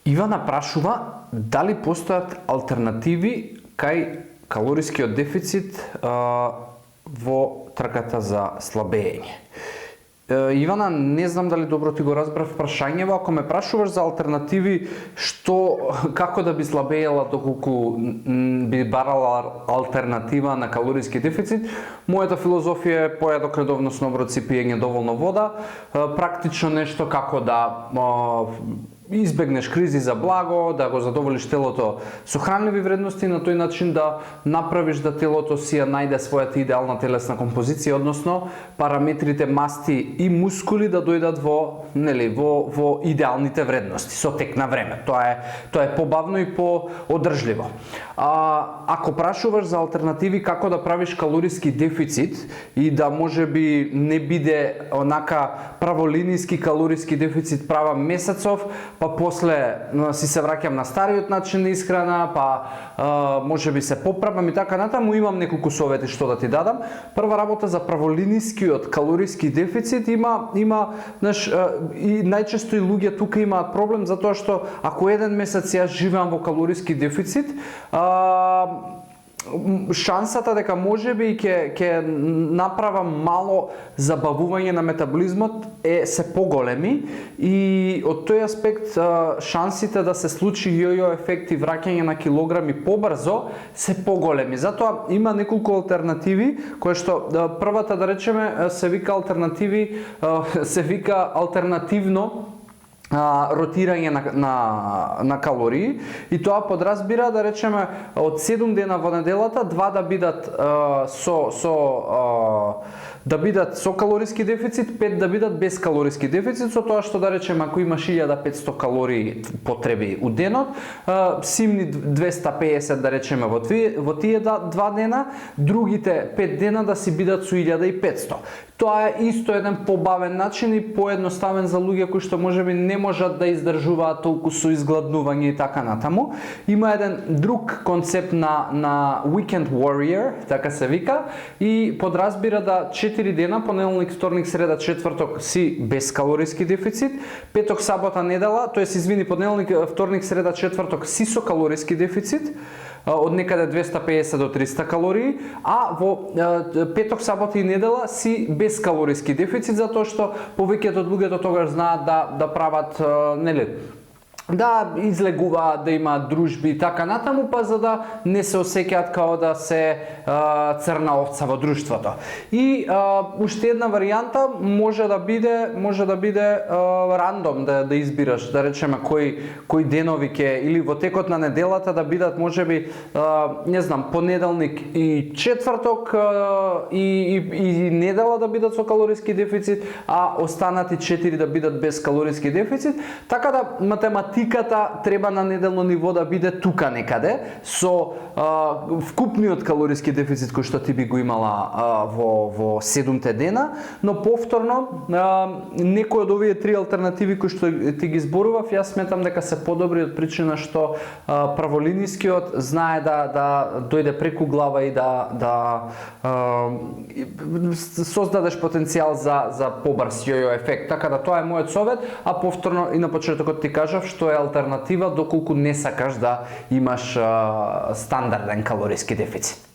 Ивана прашува дали постојат алтернативи кај калорискиот дефицит во трката за слабење. Ивана, не знам дали добро ти го разбрав прашањево, ако ме прашуваш за алтернативи како да би слабеела доколку би барала алтернатива на калориски дефицит, мојата филозофија е појадок редовно со оброци, пиење доволно вода, практично нешто како да избегнеш кризи за благо, да го задоволиш телото со хранливи вредности, на тој начин да направиш да телото си ја најде својата идеална телесна композиција, односно параметрите масти и мускули да дојдат во идеалните вредности со тек на време. Тоа е побавно и поодржливо. Ако прашуваш за алтернативи како да правиш калориски дефицит и да можеби не биде онака праволиниски калориски дефицит правам месецов, па после си се враќам на стариот начин на исхрана, па можеби се поправам и така натаму, имам неколку совети што да ти дадам. Прва работа за праволинискиот калориски дефицит има и најчесто и луѓе тука имаат проблем затоа што ако еден месец јас живеам во калориски дефицит, шансата дека можеби ќе направам мало забавување на метаболизмот се поголеми и од тој аспект шансите да се случи јојо ефект и враќање на килограми побрзо се поголеми. Затоа има неколку алтернативи кои што првата да речеме се вика алтернативно ротирање на калории и тоа подразбира да речеме од 7 дена во неделата 2 да бидат со калориски дефицит, 5 да бидат без калориски дефицит, со тоа што да речеме ако имаш 1500 калории потреби у денот, симни 250 да речеме во тие 2 дена, другите 5 дена да си бидат со 1500. Тоа е исто еден побавен начин и поедноставен за луѓе кои што можеби не можат да издржуваат толку со изгладнување и така натаму. Има еден друг концепт на Weekend Warrior, така се вика, и подразбира да 4 дена, понеделник, вторник, среда, четврток си без калориски дефицит, петок, сабота, недела, понеделник, вторник, среда, четврток си со калориски дефицит, од некаде 250 до 300 калории, а во петок, сабота и недела си без калориски дефицит, затоа што повеќето од луѓето тогаш знаат да прават, да излегуваат, да имаат дружби и така натаму, па за да не се осеќаат као да се црна овца во друштвото. И уште една варијанта може да биде рандом да избираш, да речеме кои денови ќе или во текот на неделата да бидат можеби не знам, понеделник и четврток и недела да бидат со калориски дефицит, а останати 4 да бидат без калориски дефицит, така да математиката треба на неделно ниво да биде тука некаде со вкупниот калориски дефицит кој што ти би го имала во 7 дена, но повторно некој од овие три алтернативи кои што ти ги зборував, јас сметам дека се подобри од причина што праволинискиот знае да дојде преку глава и да создадеш потенцијал за побрз јојо ефект. Така да тоа е мојот совет, а повторно и на почетокот ти кажав што е алтернатива доколку не сакаш да имаш стандарден калориски дефицит.